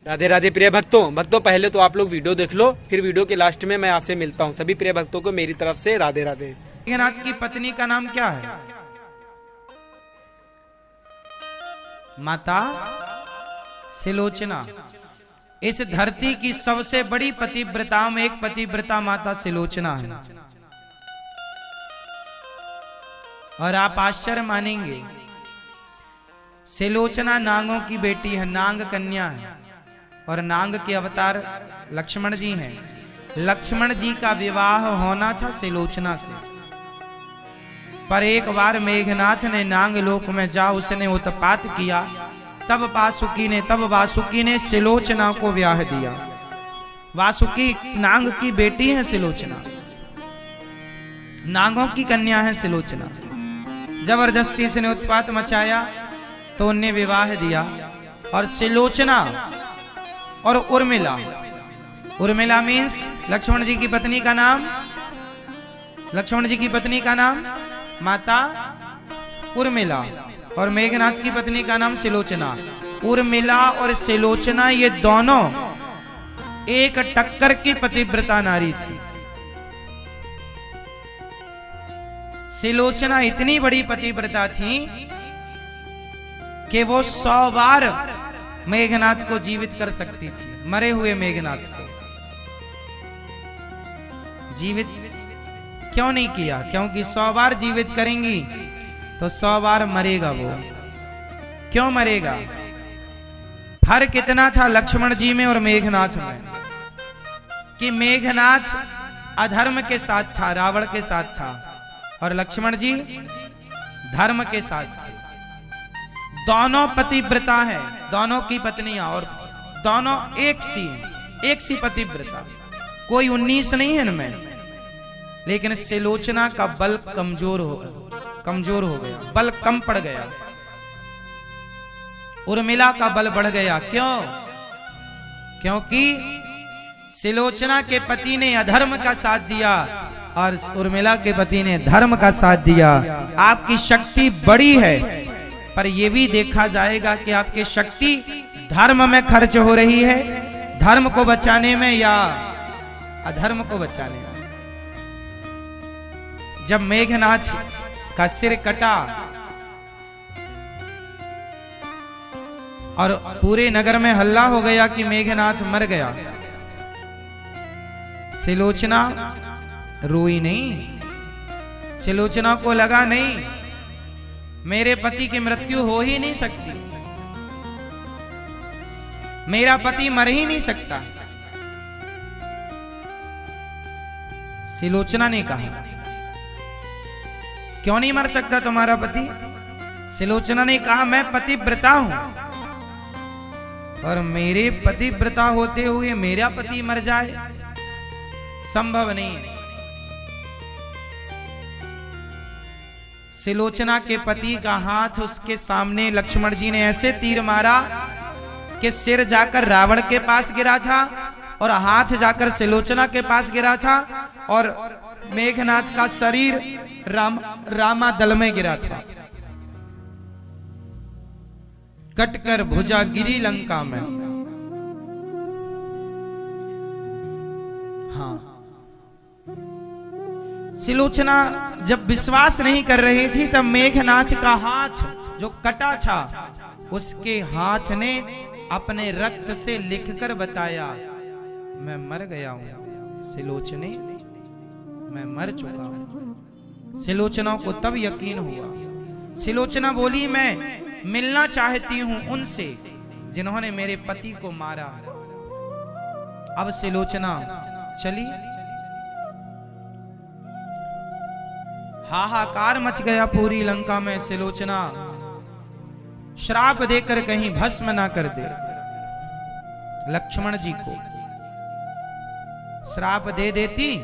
राधे राधे प्रिय भक्तों पहले तो आप लोग वीडियो देख लो, फिर वीडियो के लास्ट में मैं आपसे मिलता हूँ। सभी प्रिय भक्तों को मेरी तरफ से राधे राधे। मेघनाथ की पत्नी का नाम क्या है? माता सिलोचना। इस धरती की सबसे बड़ी पतिव्रता में एक पतिव्रता माता सिलोचना है। और आप आश्चर्य मानेंगे, सिलोचना नांगों की बेटी है, नांग कन्या है। और नांग के अवतार लक्ष्मण जी हैं। लक्ष्मण जी का विवाह होना था सिलोचना से, पर एक बार मेघनाथ ने नांग लोक में जा उसने उत्पात किया। तब वासुकी ने सिलोचना को ब्याह दिया। वासुकी नांग की बेटी है सिलोचना, नांगों की कन्या है सिलोचना। जबरदस्ती से ने उत्पात मचाया तो उन्हें विवाह दिया। और सिलोचना और उर्मिला मीन्स लक्ष्मण जी की पत्नी का नाम, लक्ष्मण जी की पत्नी का नाम माता उर्मिला, और मेघनाथ की पत्नी का नाम सिलोचना। उर्मिला और सिलोचना ये दोनों एक टक्कर की पतिव्रता नारी थी। सिलोचना इतनी बड़ी पतिव्रता थी कि वो 100 बार मेघनाथ को जीवित कर सकती थी। मरे हुए मेघनाथ को जीवित क्यों नहीं किया? क्योंकि 100 बार जीवित करेंगी तो 100 बार मरेगा वो। क्यों मरेगा? फर्क कितना था लक्ष्मण जी में और मेघनाथ में, कि मेघनाथ अधर्म के साथ था, रावण के साथ था, और लक्ष्मण जी धर्म के साथ थे। दोनों पतिव्रता है, दोनों की पत्नियां, और दोनों एक सी पतिव्रता। कोई 19 नहीं है इनमें, लेकिन सिलोचना का बल कमजोर हो गया, बल कम पड़ गया। उर्मिला का बल बढ़ गया। क्यों? क्योंकि सिलोचना के पति ने अधर्म का साथ दिया और उर्मिला के पति ने धर्म का साथ दिया। आपकी शक्ति बड़ी है, पर यह भी देखा जाएगा कि आपकी शक्ति धर्म में खर्च हो रही है, धर्म को बचाने में या अधर्म को बचाने में। जब मेघनाथ का सिर कटा और पूरे नगर में हल्ला हो गया कि मेघनाथ मर गया, सिलोचना रोई नहीं। सिलोचना को लगा नहीं, मेरे पति की मृत्यु हो ही नहीं सकती, मेरा पति मर ही नहीं सकता। सिलोचना ने कहा, क्यों नहीं मर सकता तुम्हारा पति? सिलोचना ने कहा, मैं पतिव्रता हूं, और मेरे पतिव्रता होते हुए मेरा पति मर जाए संभव नहीं है। सिलोचना के पति का हाथ उसके सामने लक्ष्मण जी ने ऐसे तीर मारा कि सिर जाकर रावण के पास गिरा था और हाथ जाकर सिलोचना के पास गिरा था, और मेघनाथ का शरीर रामा दल में गिरा था। कटकर भुजा गिरी लंका में। हाँ, सिलोचना जब विश्वास नहीं कर रही थी तब मेघनाथ का हाथ जो कटा था, उसके हाथ ने अपने रक्त से लिखकर बताया, मैं मर गया हूं सिलोचने, मैं मर चुका हूं। सिलोचना को तब यकीन हुआ। सिलोचना बोली, मैं मिलना चाहती हूं उनसे जिन्होंने मेरे पति को मारा। अब सिलोचना चली। हाहाकार मच गया पूरी लंका में। सिलोचना श्राप देकर कहीं भस्म ना कर दे। लक्ष्मण जी को श्राप दे देती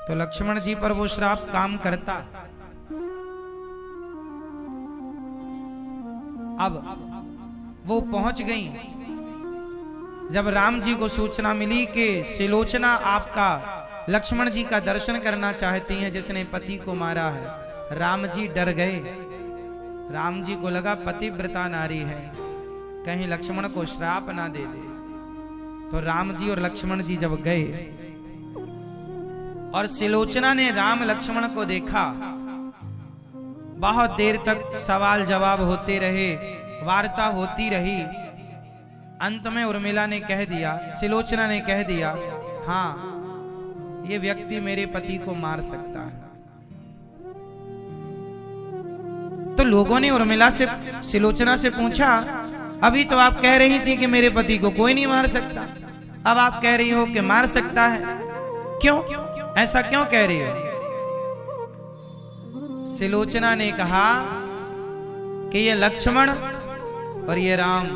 तो लक्ष्मण जी पर वो श्राप काम करता। अब वो पहुंच गई। जब राम जी को सूचना मिली कि सिलोचना आपका लक्ष्मण जी का दर्शन करना चाहती हैं जिसने पति को मारा है, राम जी डर गए। राम जी को लगा पतिव्रता नारी है, कहीं लक्ष्मण को श्राप ना दे दे। तो राम जी और लक्ष्मण जी जब गए और सिलोचना ने राम लक्ष्मण को देखा, बहुत देर तक सवाल जवाब होते रहे, वार्ता होती रही। अंत में उर्मिला ने कह दिया, सिलोचना ने कह दिया, हाँ ये व्यक्ति मेरे पति को मार सकता है। तो लोगों ने उर्मिला से, सिलोचना से पूछा, अभी तो आप कह रही थी कि मेरे पति को कोई नहीं मार सकता, अब आप कह रही हो कि मार सकता है, क्यों, ऐसा क्यों कह रही हो? सिलोचना ने कहा कि ये लक्ष्मण और ये राम,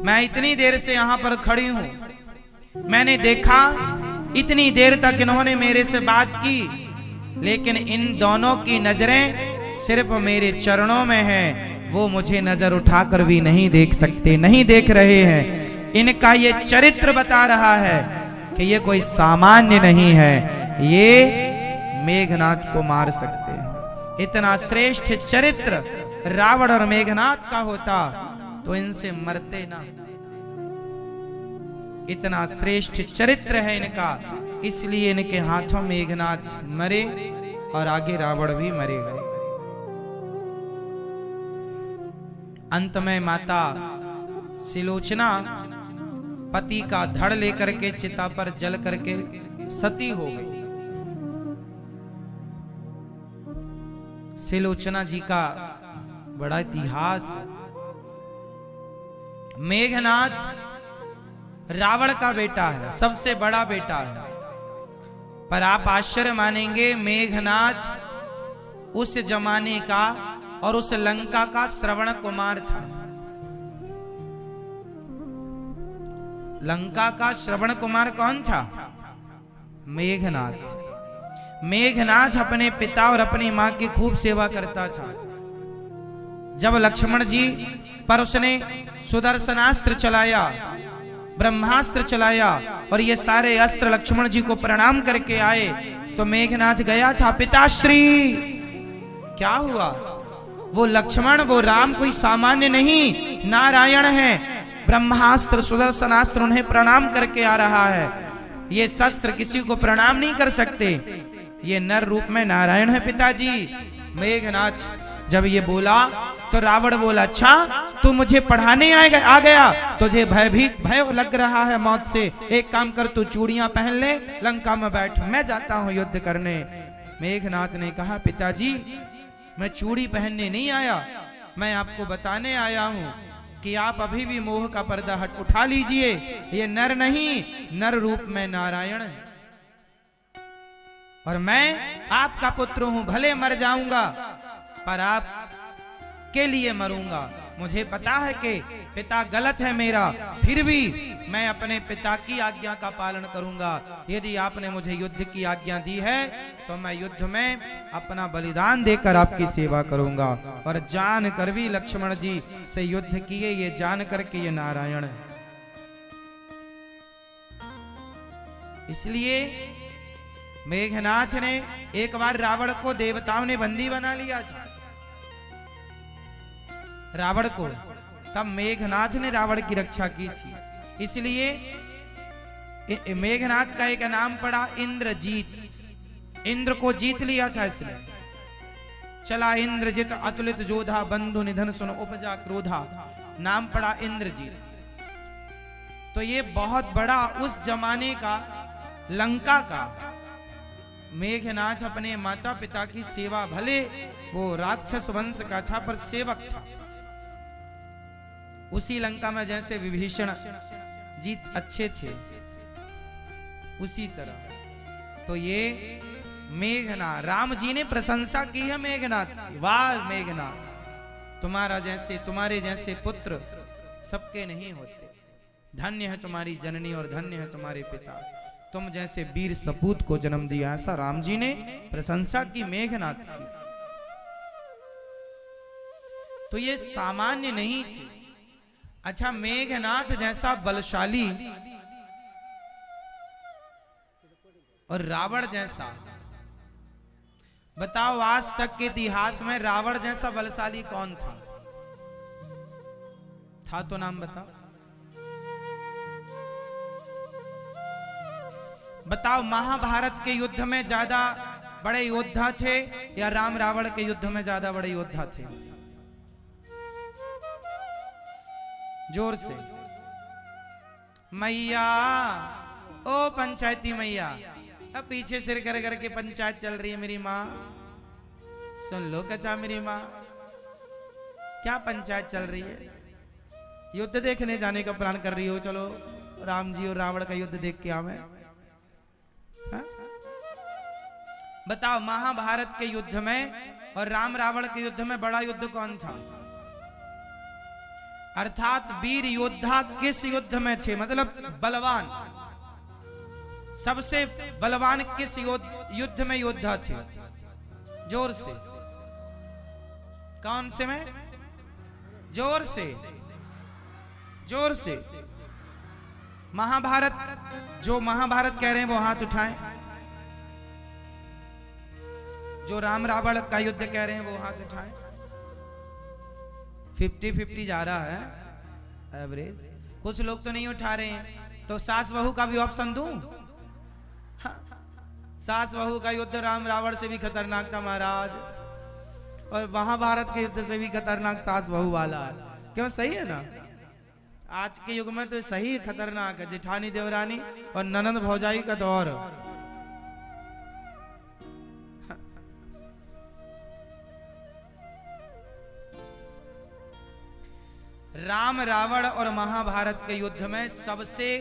मैं इतनी देर से यहां पर खड़ी हूं, मैंने देखा इतनी देर तक इन्होंने मेरे से बात की, लेकिन इन दोनों की नजरें सिर्फ मेरे चरणों में है, वो मुझे नजर उठाकर भी नहीं देख सकते, नहीं देख रहे हैं। इनका ये चरित्र बता रहा है कि ये कोई सामान्य नहीं है, ये मेघनाथ को मार सकते हैं। इतना श्रेष्ठ चरित्र रावण और मेघनाथ का होता तो इनसे मरते ना। इतना श्रेष्ठ चरित्र है इनका, इसलिए इनके हाथों मेघनाथ मरे और आगे रावण भी मरे गए। अंत में माता सिलोचना पति का धड़ लेकर के चिता पर जल करके सती हो गई। सिलोचना जी का बड़ा इतिहास है। मेघनाथ रावण का बेटा है, सबसे बड़ा बेटा है, पर आप आश्चर्य मानेंगे, मेघनाथ उस जमाने का और उस लंका का श्रवण कुमार था। लंका का श्रवण कुमार कौन था? मेघनाथ। मेघनाथ अपने पिता और अपनी मां की खूब सेवा करता था। जब लक्ष्मण जी पर उसने सुदर्शनास्त्र चलाया, ब्रह्मास्त्र चलाया और ये सारे अस्त्र लक्ष्मण जी को प्रणाम करके आए, तो मेघनाथ गया था, पिताश्री क्या हुआ? वो लक्ष्मण, वो राम कोई सामान्य नहीं, नारायण है। ब्रह्मास्त्र सुदर्शनास्त्र उन्हें प्रणाम करके आ रहा है। ये शस्त्र किसी को प्रणाम नहीं कर सकते, ये नर रूप में नारायण है पिताजी। मेघनाथ जब ये बोला तो रावण बोला, अच्छा तू मुझे पढ़ाने आ गया, तुझे भय लग रहा है मौत से, एक काम कर, तू चूड़ियां पहन ले, लंका में बैठ, मैं जाता हूं युद्ध करने। मेघनाथ ने कहा, पिताजी मैं चूड़ी पहनने नहीं आया, मैं आपको बताने आया हूं कि आप अभी भी मोह का पर्दा उठा लीजिए, ये नर नहीं, नर रूप में नारायण है और मैं आपका पुत्र हूं, भले मर जाऊंगा पर आप के लिए मरूंगा। मुझे पता है कि पिता गलत है मेरा, फिर भी मैं अपने पिता की आज्ञा का पालन करूंगा। यदि आपने मुझे युद्ध की आज्ञा दी है तो मैं युद्ध में अपना बलिदान देकर आपकी सेवा करूंगा। और जान कर भी लक्ष्मण जी से युद्ध किए, ये जान करके ये नारायण है। इसलिए मेघनाथ ने एक बार रावण को देवताओं ने बंदी बना लिया था, रावण को, तब मेघनाथ ने रावण की रक्षा की थी। इसलिए मेघनाथ का एक नाम पड़ा इंद्रजीत, इंद्र को जीत लिया था इसने। चला इंद्रजित अतुलित जोधा, बंधु निधन सुन उपजा क्रोधा, नाम पड़ा इंद्रजीत। तो ये बहुत बड़ा उस जमाने का लंका का मेघनाथ अपने माता पिता की सेवा, भले वो राक्षस वंश का था पर सेवक था। उसी लंका में जैसे विभीषण जी अच्छे थे, उसी तरह तो ये मेघनाथ, राम जी ने प्रशंसा की है मेघनाथ की, वाह मेघनाथ तुम्हारा जैसे, तुम्हारे जैसे पुत्र सबके नहीं होते, धन्य है तुम्हारी जननी और धन्य है तुम्हारे पिता, तुम जैसे वीर सपूत को जन्म दिया। ऐसा राम जी ने प्रशंसा की मेघनाथ की। तो ये सामान्य नहीं थी। अच्छा, मेघनाथ जैसा बलशाली और रावण जैसा, बताओ आज तक के इतिहास में रावण जैसा बलशाली कौन था? था तो नाम बताओ। बताओ महाभारत के युद्ध में ज्यादा बड़े योद्धा थे या राम रावण के युद्ध में ज्यादा बड़े योद्धा थे? जोर से। मैया, ओ पंचायती मैया, अब पीछे सिर कर करके पंचायत चल रही है मेरी माँ, सुन लो कचा मेरी माँ। क्या पंचायत चल रही है? युद्ध देखने जाने का प्लान कर रही हो? चलो राम जी और रावण का युद्ध देख के आवे। बताओ महाभारत के युद्ध में और राम रावण के युद्ध में बड़ा युद्ध कौन था? अर्थात वीर योद्धा किस युद्ध में थे, मतलब बलवान, सबसे बलवान किस युद्ध में योद्धा थे? जोर से। कौन से में? जोर से, जोर से। महाभारत, जो महाभारत कह रहे हैं वो हाथ उठाएं। जो राम रावण का युद्ध कह रहे हैं वो हाथ उठाएं। 50-50 जा रहा है एवरेज। कुछ लोग तो नहीं उठा रहे हैं, तो सास बहू का भी ऑप्शन दूं? सास बहू का युद्ध राम रावण से भी खतरनाक था महाराज, और महाभारत के युद्ध से भी खतरनाक सास बहू वाला है। क्यों? सही है ना? आज के युग में तो सही खतरनाक है। जेठानी देवरानी और ननंद भौजाई का दौर। राम रावण और महाभारत के युद्ध में सबसे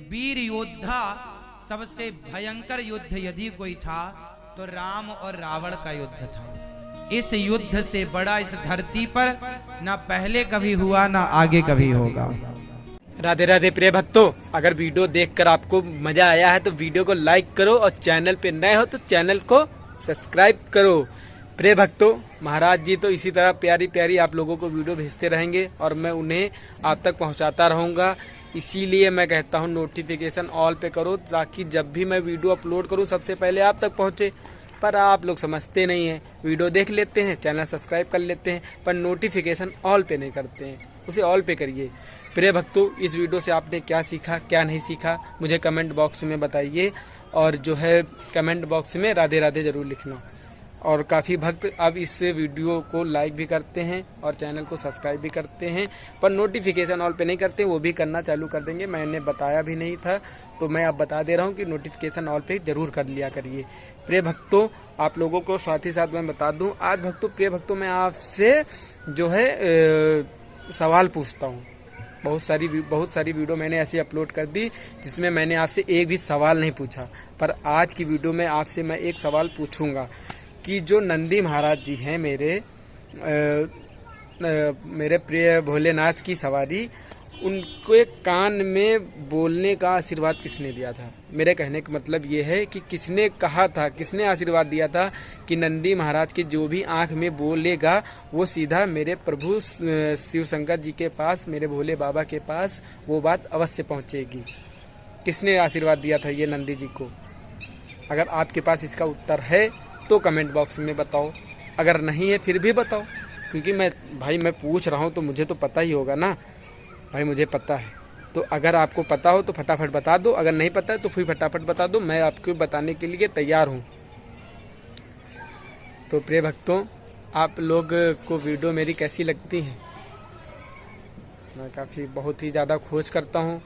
वीर योद्धा, सबसे भयंकर युद्ध यदि कोई था तो राम और रावण का युद्ध था। इस युद्ध से बड़ा इस धरती पर ना पहले कभी हुआ ना आगे कभी होगा। राधे राधे प्रिय भक्तों, अगर वीडियो देखकर आपको मजा आया है तो वीडियो को लाइक करो और चैनल पे नए हो तो चैनल को सब्सक्राइब करो। प्रिय भक्तों, महाराज जी तो इसी तरह प्यारी प्यारी आप लोगों को वीडियो भेजते रहेंगे और मैं उन्हें आप तक पहुंचाता रहूंगा। इसीलिए मैं कहता हूं नोटिफिकेशन ऑल पे करो, ताकि जब भी मैं वीडियो अपलोड करूं सबसे पहले आप तक पहुंचे। पर आप लोग समझते नहीं हैं, वीडियो देख लेते हैं, चैनल सब्सक्राइब कर लेते हैं, पर नोटिफिकेशन ऑल पे नहीं करते हैं। उसे ऑल पे करिए। प्रिय भक्तों, इस वीडियो से आपने क्या सीखा, क्या नहीं सीखा, मुझे कमेंट बॉक्स में बताइए। और जो है कमेंट बॉक्स में राधे राधे जरूर लिखना। और काफ़ी भक्त अब इस वीडियो को लाइक भी करते हैं और चैनल को सब्सक्राइब भी करते हैं, पर नोटिफिकेशन ऑल पे नहीं करते। वो भी करना चालू कर देंगे। मैंने बताया भी नहीं था तो मैं अब बता दे रहा हूँ कि नोटिफिकेशन ऑल पे जरूर कर लिया करिए। प्रिय भक्तों, आप लोगों को साथ ही साथ मैं बता दूं, आज भक्तों, प्रिय भक्तों, मैं आपसे जो है सवाल पूछता हूँ। बहुत सारी वीडियो मैंने ऐसी अपलोड कर दी जिसमें मैंने आपसे एक भी सवाल नहीं पूछा, पर आज की वीडियो में आपसे मैं एक सवाल पूछूंगा कि जो नंदी महाराज जी हैं मेरे प्रिय भोलेनाथ की सवारी, उनको एक कान में बोलने का आशीर्वाद किसने दिया था? मेरे कहने का मतलब ये है कि किसने कहा था, किसने आशीर्वाद दिया था कि नंदी महाराज की जो भी आंख में बोलेगा वो सीधा मेरे प्रभु शिव शंकर जी के पास, मेरे भोले बाबा के पास वो बात अवश्य पहुंचेगी। किसने आशीर्वाद दिया था ये नंदी जी को? अगर आपके पास इसका उत्तर है तो कमेंट बॉक्स में बताओ, अगर नहीं है फिर भी बताओ, क्योंकि मैं पूछ रहा हूँ तो मुझे तो पता ही होगा ना भाई, मुझे पता है। तो अगर आपको पता हो तो फटाफट बता दो, अगर नहीं पता है तो फिर फटाफट बता दो, मैं आपको बताने के लिए तैयार हूँ। तो प्रिय भक्तों, आप लोग को वीडियो मेरी कैसी लगती है? मैं बहुत ही ज़्यादा खोज करता हूँ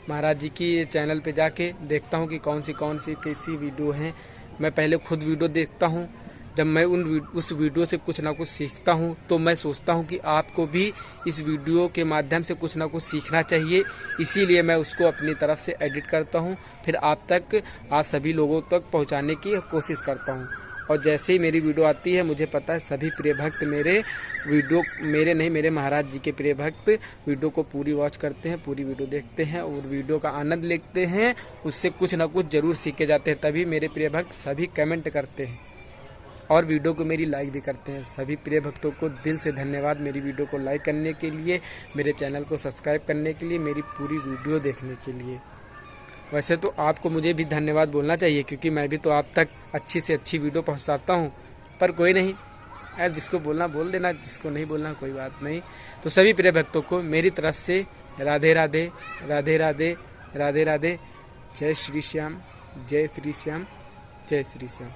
महाराज जी की चैनल पे जाके, देखता हूँ कि कौन सी कैसी वीडियो हैं। मैं पहले खुद वीडियो देखता हूँ, जब मैं उस वीडियो से कुछ ना कुछ सीखता हूँ तो मैं सोचता हूँ कि आपको भी इस वीडियो के माध्यम से कुछ ना कुछ सीखना चाहिए, इसीलिए मैं उसको अपनी तरफ से एडिट करता हूँ, फिर आप सभी लोगों तक पहुँचाने की कोशिश करता हूँ। और जैसे ही मेरी वीडियो आती है, मुझे पता है सभी प्रिय भक्त मेरे महाराज जी के प्रिय भक्त वीडियो को पूरी वॉच करते हैं, पूरी वीडियो देखते हैं और वीडियो का आनंद लेते हैं, उससे कुछ ना कुछ जरूर सीखे जाते हैं। तभी मेरे प्रिय भक्त सभी कमेंट करते हैं और वीडियो को मेरी लाइक भी करते हैं। सभी प्रिय भक्तों को दिल से धन्यवाद मेरी वीडियो को लाइक करने के लिए, मेरे चैनल को सब्सक्राइब करने के लिए, मेरी पूरी वीडियो देखने के लिए। वैसे तो आपको मुझे भी धन्यवाद बोलना चाहिए, क्योंकि मैं भी तो आप तक अच्छी से अच्छी वीडियो पहुंचाता हूं, पर कोई नहीं, यार जिसको बोलना बोल देना, जिसको नहीं बोलना कोई बात नहीं। तो सभी प्रिय भक्तों को मेरी तरफ से राधे राधे, राधे राधे, राधे राधे। जय श्री श्याम, जय श्री श्याम, जय श्री श्याम।